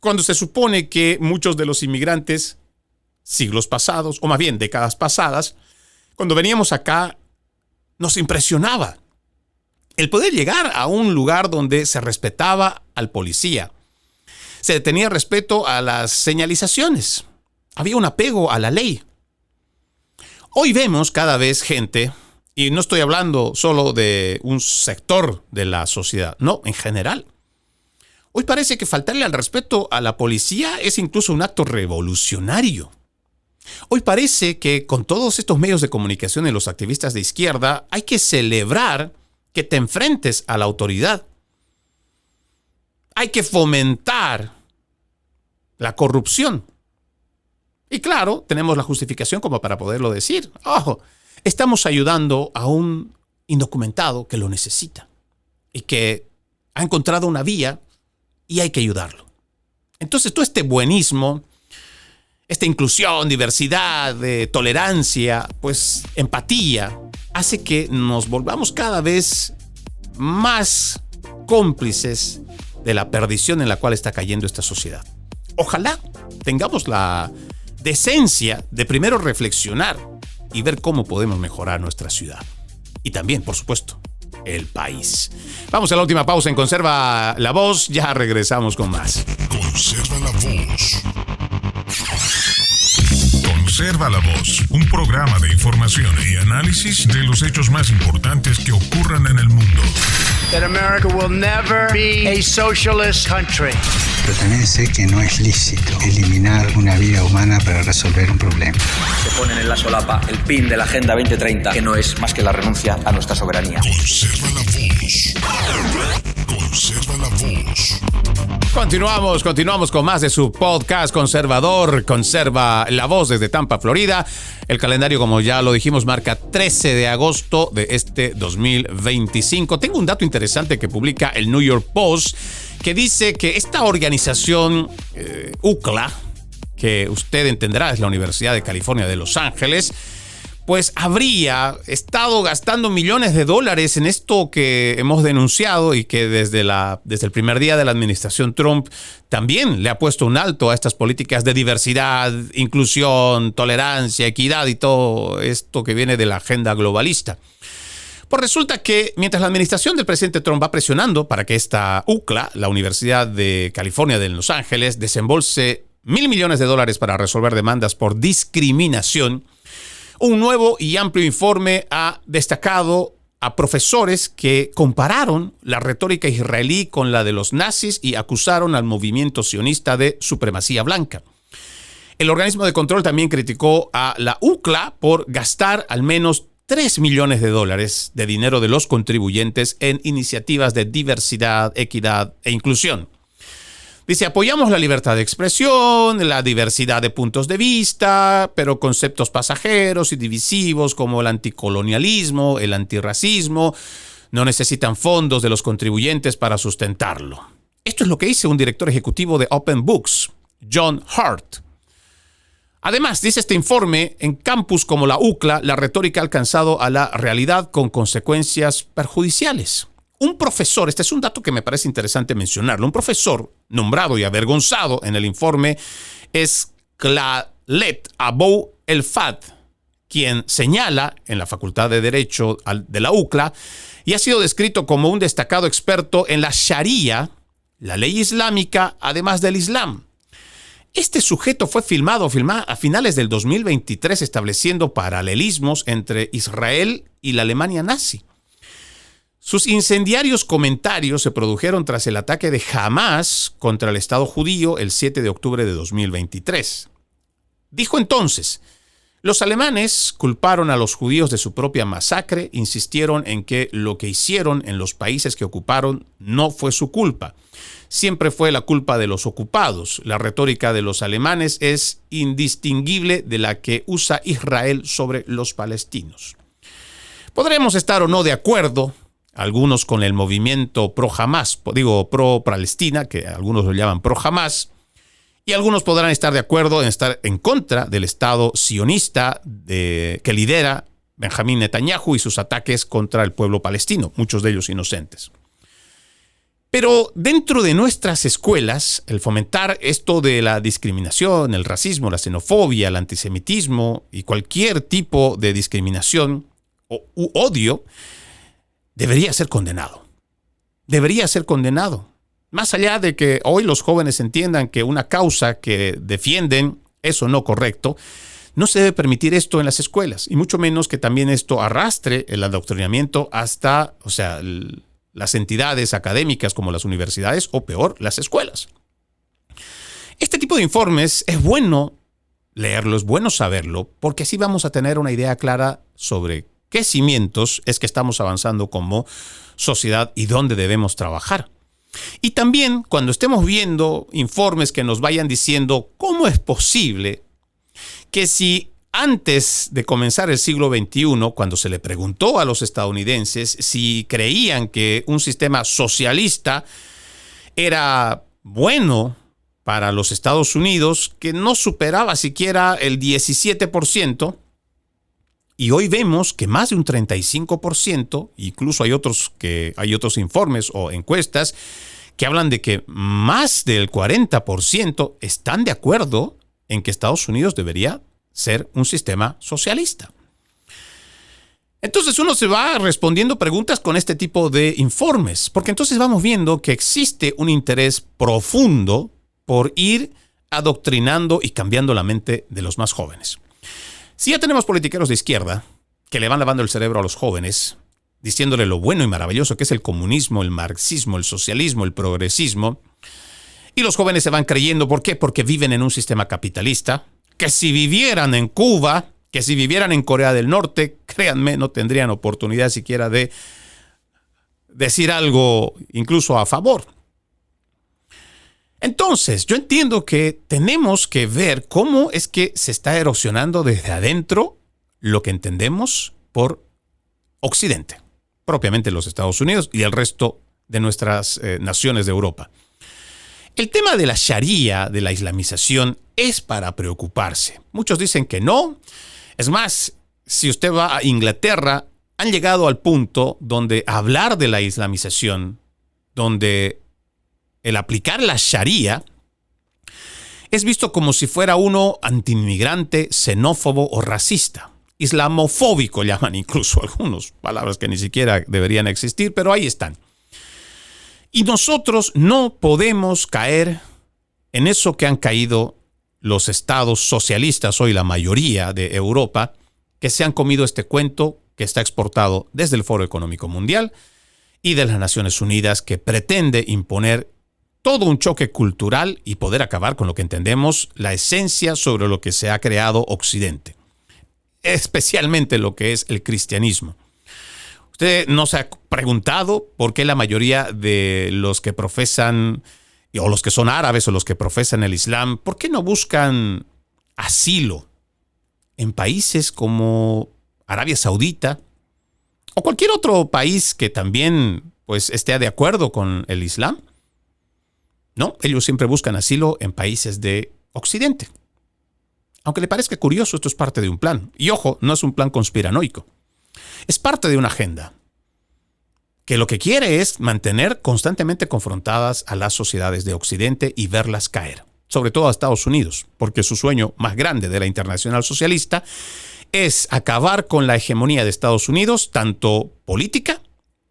cuando se supone que muchos de los inmigrantes, siglos pasados, o más bien décadas pasadas, cuando veníamos acá, nos impresionaba el poder llegar a un lugar donde se respetaba al policía. Se tenía respeto a las señalizaciones. Había un apego a la ley. Hoy vemos cada vez gente, y no estoy hablando solo de un sector de la sociedad, no, en general. Hoy parece que faltarle al respeto a la policía es incluso un acto revolucionario. Hoy parece que con todos estos medios de comunicación y los activistas de izquierda hay que celebrar que te enfrentes a la autoridad. Hay que fomentar la corrupción. Y claro, tenemos la justificación como para poderlo decir. ¡Oh! Estamos ayudando a un indocumentado que lo necesita y que ha encontrado una vía y hay que ayudarlo. Entonces, todo este buenismo, esta inclusión, diversidad, tolerancia, pues empatía, hace que nos volvamos cada vez más cómplices de la perdición en la cual está cayendo esta sociedad. Ojalá tengamos la decencia de primero reflexionar y ver cómo podemos mejorar nuestra ciudad. Y también, por supuesto, el país. Vamos a la última pausa en Conserva la Voz. Ya regresamos con más. Conserva la Voz. Conserva la Voz, un programa de información y análisis de los hechos más importantes que ocurran en el mundo. That America will never be a socialist country. Pero también sé que no es lícito eliminar una vida humana para resolver un problema. Se ponen en la solapa el PIN de la Agenda 2030, que no es más que la renuncia a nuestra soberanía. Conserva la Voz. Conserva la Voz. Continuamos con más de su podcast conservador, Conserva la Voz, desde Tampa, Florida. El calendario, como ya lo dijimos, marca 13 de agosto de este 2025. Tengo un dato interesante que publica el New York Post, que dice que esta organización UCLA, que usted entenderá es la Universidad de California de Los Ángeles, pues habría estado gastando millones de dólares en esto que hemos denunciado y que desde el primer día de la administración Trump también le ha puesto un alto a estas políticas de diversidad, inclusión, tolerancia, equidad y todo esto que viene de la agenda globalista. Pues resulta que mientras la administración del presidente Trump va presionando para que esta UCLA, la Universidad de California de Los Ángeles, desembolse $1,000 millones para resolver demandas por discriminación, un nuevo y amplio informe ha destacado a profesores que compararon la retórica israelí con la de los nazis y acusaron al movimiento sionista de supremacía blanca. El organismo de control también criticó a la UCLA por gastar al menos $3 millones de dinero de los contribuyentes en iniciativas de diversidad, equidad e inclusión. Dice, apoyamos la libertad de expresión, la diversidad de puntos de vista, pero conceptos pasajeros y divisivos como el anticolonialismo, el antirracismo, no necesitan fondos de los contribuyentes para sustentarlo. Esto es lo que dice un director ejecutivo de Open Books, John Hart. Además, dice este informe, en campus como la UCLA, la retórica ha alcanzado a la realidad con consecuencias perjudiciales. Un profesor, este es un dato que me parece interesante mencionarlo, un profesor nombrado y avergonzado en el informe es Khaled Abou El Fad, quien señala en la Facultad de Derecho de la UCLA y ha sido descrito como un destacado experto en la Sharia, la ley islámica, además del Islam. Este sujeto fue filmado a finales del 2023 estableciendo paralelismos entre Israel y la Alemania nazi. Sus incendiarios comentarios se produjeron tras el ataque de Hamás contra el Estado judío el 7 de octubre de 2023. Dijo entonces: los alemanes culparon a los judíos de su propia masacre, insistieron en que lo que hicieron en los países que ocuparon no fue su culpa. Siempre fue la culpa de los ocupados. La retórica de los alemanes es indistinguible de la que usa Israel sobre los palestinos. Podremos estar o no de acuerdo, algunos con el movimiento pro-Hamás, pro-Palestina, que algunos lo llaman pro-Hamás, y algunos podrán estar de acuerdo en estar en contra del Estado sionista que lidera Benjamín Netanyahu y sus ataques contra el pueblo palestino, muchos de ellos inocentes. Pero dentro de nuestras escuelas, el fomentar esto de la discriminación, el racismo, la xenofobia, el antisemitismo y cualquier tipo de discriminación u odio, debería ser condenado. Debería ser condenado. Más allá de que hoy los jóvenes entiendan que una causa que defienden es o no correcto, no se debe permitir esto en las escuelas, y mucho menos que también esto arrastre el adoctrinamiento hasta, las entidades académicas como las universidades o peor, las escuelas. Este tipo de informes es bueno leerlo, es bueno saberlo, porque así vamos a tener una idea clara sobre qué cimientos es que estamos avanzando como sociedad y dónde debemos trabajar. Y también cuando estemos viendo informes que nos vayan diciendo cómo es posible que si antes de comenzar el siglo XXI, cuando se le preguntó a los estadounidenses si creían que un sistema socialista era bueno para los Estados Unidos, que no superaba siquiera el 17%, y hoy vemos que más de un 35%, incluso hay otros informes o encuestas que hablan de que más del 40% están de acuerdo en que Estados Unidos debería ser un sistema socialista. Entonces uno se va respondiendo preguntas con este tipo de informes, porque entonces vamos viendo que existe un interés profundo por ir adoctrinando y cambiando la mente de los más jóvenes. Si ya tenemos politiqueros de izquierda que le van lavando el cerebro a los jóvenes, diciéndole lo bueno y maravilloso que es el comunismo, el marxismo, el socialismo, el progresismo, y los jóvenes se van creyendo, ¿por qué? Porque viven en un sistema capitalista, que si vivieran en Cuba, que si vivieran en Corea del Norte, créanme, no tendrían oportunidad siquiera de decir algo incluso a favor. Entonces, yo entiendo que tenemos que ver cómo es que se está erosionando desde adentro lo que entendemos por Occidente, propiamente los Estados Unidos y el resto de nuestras naciones de Europa. El tema de la Sharia, de la islamización, es para preocuparse. Muchos dicen que no. Es más, si usted va a Inglaterra, han llegado al punto donde hablar de la islamización, donde el aplicar la Sharia es visto como si fuera uno antiinmigrante, xenófobo o racista. Islamofóbico llaman incluso algunos, palabras que ni siquiera deberían existir, pero ahí están. Y nosotros no podemos caer en eso que han caído los estados socialistas, hoy la mayoría de Europa, que se han comido este cuento que está exportado desde el Foro Económico Mundial y de las Naciones Unidas, que pretende imponer todo un choque cultural y poder acabar con lo que entendemos la esencia sobre lo que se ha creado Occidente, especialmente lo que es el cristianismo. ¿Usted no se ha preguntado por qué la mayoría de los que profesan, o los que son árabes o los que profesan el Islam, por qué no buscan asilo en países como Arabia Saudita o cualquier otro país que también esté de acuerdo con el Islam? No, ellos siempre buscan asilo en países de Occidente. Aunque le parezca curioso, esto es parte de un plan. Y ojo, no es un plan conspiranoico. Es parte de una agenda que lo que quiere es mantener constantemente confrontadas a las sociedades de Occidente y verlas caer, sobre todo a Estados Unidos, porque su sueño más grande de la Internacional Socialista es acabar con la hegemonía de Estados Unidos, tanto política,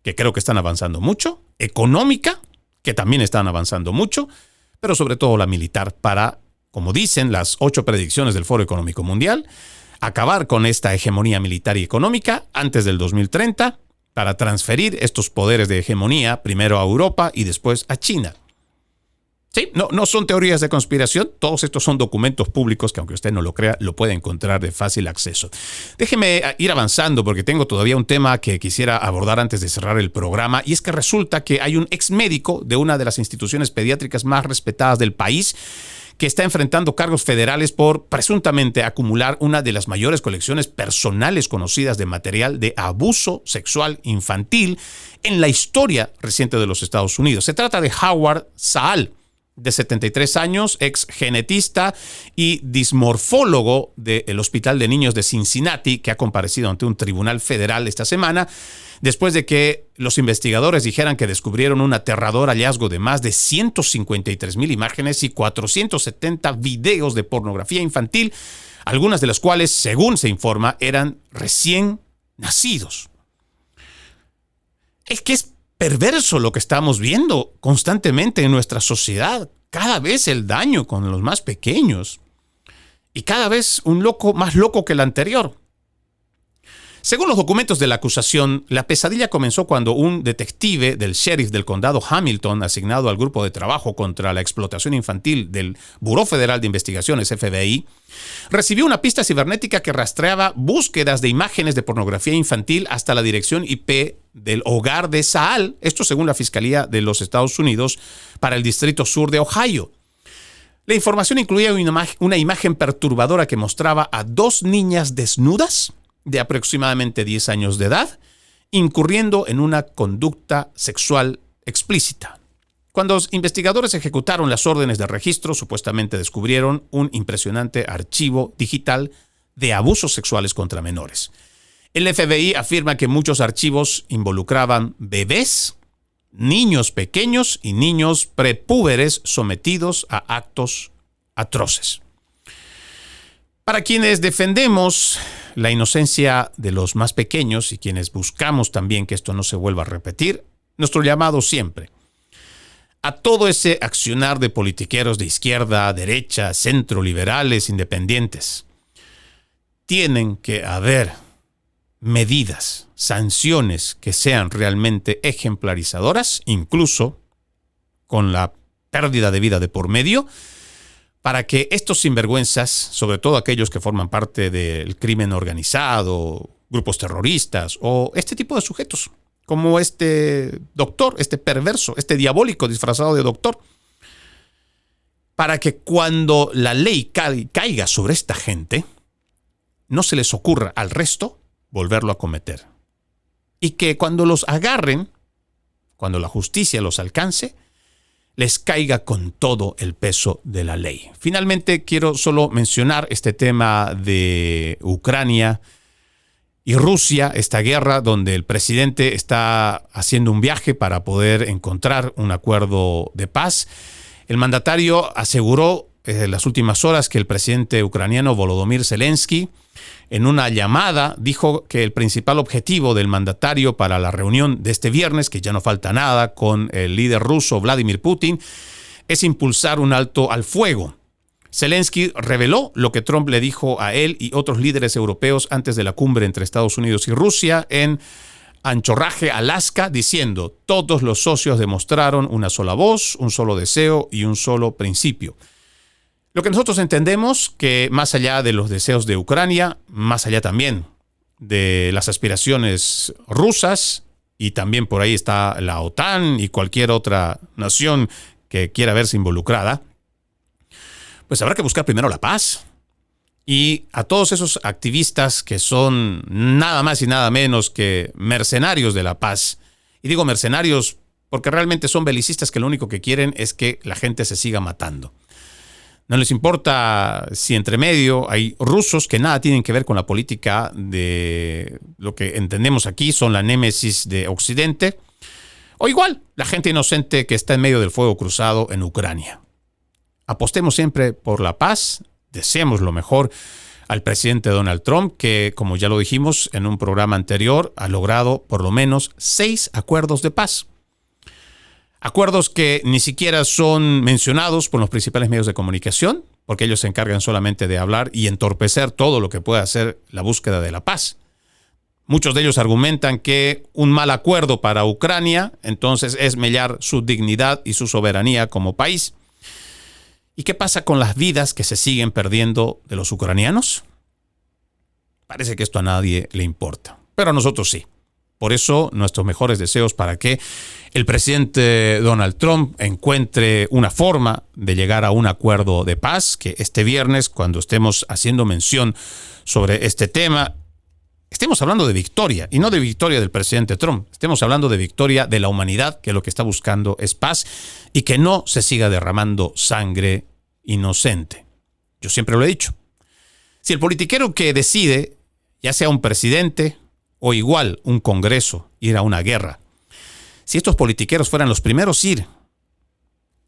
que creo que están avanzando mucho, económica, que también están avanzando mucho, pero sobre todo la militar, para, como dicen las 8 predicciones del Foro Económico Mundial, acabar con esta hegemonía militar y económica antes del 2030 para transferir estos poderes de hegemonía primero a Europa y después a China. Sí, no son teorías de conspiración, todos estos son documentos públicos que, aunque usted no lo crea, lo puede encontrar de fácil acceso. Déjeme ir avanzando porque tengo todavía un tema que quisiera abordar antes de cerrar el programa, y es que resulta que hay un ex médico de una de las instituciones pediátricas más respetadas del país que está enfrentando cargos federales por presuntamente acumular una de las mayores colecciones personales conocidas de material de abuso sexual infantil en la historia reciente de los Estados Unidos. Se trata de Howard Saal, de 73 años, ex genetista y dismorfólogo del Hospital de Niños de Cincinnati, que ha comparecido ante un tribunal federal esta semana, después de que los investigadores dijeran que descubrieron un aterrador hallazgo de más de 153,000 imágenes y 470 videos de pornografía infantil, algunas de las cuales, según se informa, eran recién nacidos. Es que es perverso lo que estamos viendo constantemente en nuestra sociedad. Cada vez el daño con los más pequeños. Y cada vez un loco más loco que el anterior. Según los documentos de la acusación, la pesadilla comenzó cuando un detective del sheriff del condado Hamilton, asignado al grupo de trabajo contra la explotación infantil del Buró Federal de Investigaciones, FBI, recibió una pista cibernética que rastreaba búsquedas de imágenes de pornografía infantil hasta la dirección IP del hogar de Saal, esto según la Fiscalía de los Estados Unidos para el Distrito Sur de Ohio. La información incluía una imagen perturbadora que mostraba a 2 niñas desnudas de aproximadamente 10 años de edad, incurriendo en una conducta sexual explícita. Cuando los investigadores ejecutaron las órdenes de registro, supuestamente descubrieron un impresionante archivo digital de abusos sexuales contra menores. El FBI afirma que muchos archivos involucraban bebés, niños pequeños y niños prepúberes sometidos a actos atroces. Para quienes defendemos la inocencia de los más pequeños y quienes buscamos también que esto no se vuelva a repetir, nuestro llamado siempre a todo ese accionar de politiqueros de izquierda, derecha, centro, liberales, independientes. Tienen que haber medidas, sanciones que sean realmente ejemplarizadoras, incluso con la pérdida de vida de por medio, para que estos sinvergüenzas, sobre todo aquellos que forman parte del crimen organizado, grupos terroristas o este tipo de sujetos, como este doctor, este perverso, este diabólico disfrazado de doctor, para que cuando la ley caiga sobre esta gente, no se les ocurra al resto volverlo a cometer. Y que cuando los agarren, cuando la justicia los alcance, les caiga con todo el peso de la ley. Finalmente, quiero solo mencionar este tema de Ucrania y Rusia, esta guerra donde el presidente está haciendo un viaje para poder encontrar un acuerdo de paz. El mandatario aseguró en las últimas horas que el presidente ucraniano Volodymyr Zelensky, en una llamada, dijo que el principal objetivo del mandatario para la reunión de este viernes, que ya no falta nada, con el líder ruso Vladimir Putin, es impulsar un alto al fuego. Zelensky reveló lo que Trump le dijo a él y otros líderes europeos antes de la cumbre entre Estados Unidos y Rusia en Anchorage, Alaska, diciendo: todos los socios demostraron una sola voz, un solo deseo y un solo principio. Lo que nosotros entendemos que más allá de los deseos de Ucrania, más allá también de las aspiraciones rusas, y también por ahí está la OTAN y cualquier otra nación que quiera verse involucrada, pues habrá que buscar primero la paz. Y a todos esos activistas que son nada más y nada menos que mercenarios de la paz, y digo mercenarios porque realmente son belicistas que lo único que quieren es que la gente se siga matando. No les importa si entre medio hay rusos que nada tienen que ver con la política de lo que entendemos aquí son la némesis de Occidente, o igual la gente inocente que está en medio del fuego cruzado en Ucrania. Apostemos siempre por la paz, deseemos lo mejor al presidente Donald Trump, que, como ya lo dijimos en un programa anterior, ha logrado por lo menos 6 acuerdos de paz. Acuerdos que ni siquiera son mencionados por los principales medios de comunicación, porque ellos se encargan solamente de hablar y entorpecer todo lo que pueda hacer la búsqueda de la paz. Muchos de ellos argumentan que un mal acuerdo para Ucrania, entonces, es mellar su dignidad y su soberanía como país. ¿Y qué pasa con las vidas que se siguen perdiendo de los ucranianos? Parece que esto a nadie le importa, pero a nosotros sí. Por eso, nuestros mejores deseos para que el presidente Donald Trump encuentre una forma de llegar a un acuerdo de paz, que este viernes, cuando estemos haciendo mención sobre este tema, estemos hablando de victoria, y no de victoria del presidente Trump. Estemos hablando de victoria de la humanidad, que lo que está buscando es paz, y que no se siga derramando sangre inocente. Yo siempre lo he dicho. Si el politiquero que decide, ya sea un presidente o igual un congreso, ir a una guerra, si estos politiqueros fueran los primeros a ir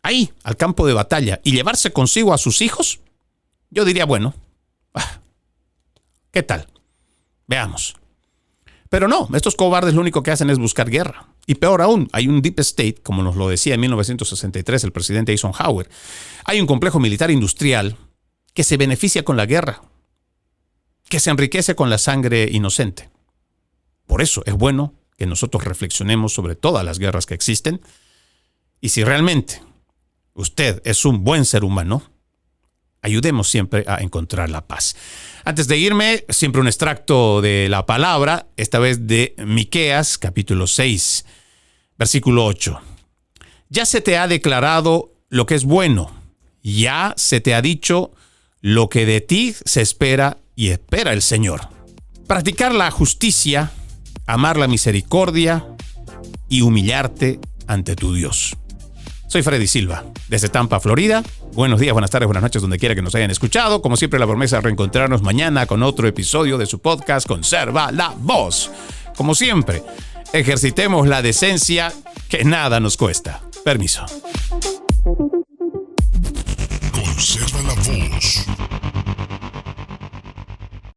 ahí, al campo de batalla, y llevarse consigo a sus hijos, yo diría, bueno, ¿qué tal? Veamos. Pero no, estos cobardes lo único que hacen es buscar guerra. Y peor aún, hay un deep state, como nos lo decía en 1963 el presidente Eisenhower. Hay un complejo militar industrial que se beneficia con la guerra, que se enriquece con la sangre inocente. Por eso es bueno que nosotros reflexionemos sobre todas las guerras que existen. Y si realmente usted es un buen ser humano, ayudemos siempre a encontrar la paz. Antes de irme, siempre un extracto de la palabra, esta vez de Miqueas, capítulo 6, versículo 8. Ya se te ha declarado lo que es bueno, ya se te ha dicho lo que de ti se espera y espera el Señor. Practicar la justicia, amar la misericordia y humillarte ante tu Dios. Soy Freddy Silva, desde Tampa, Florida. Buenos días, buenas tardes, buenas noches, donde quiera que nos hayan escuchado. Como siempre, la promesa de reencontrarnos mañana con otro episodio de su podcast Conserva la Voz. Como siempre, ejercitemos la decencia que nada nos cuesta. Permiso.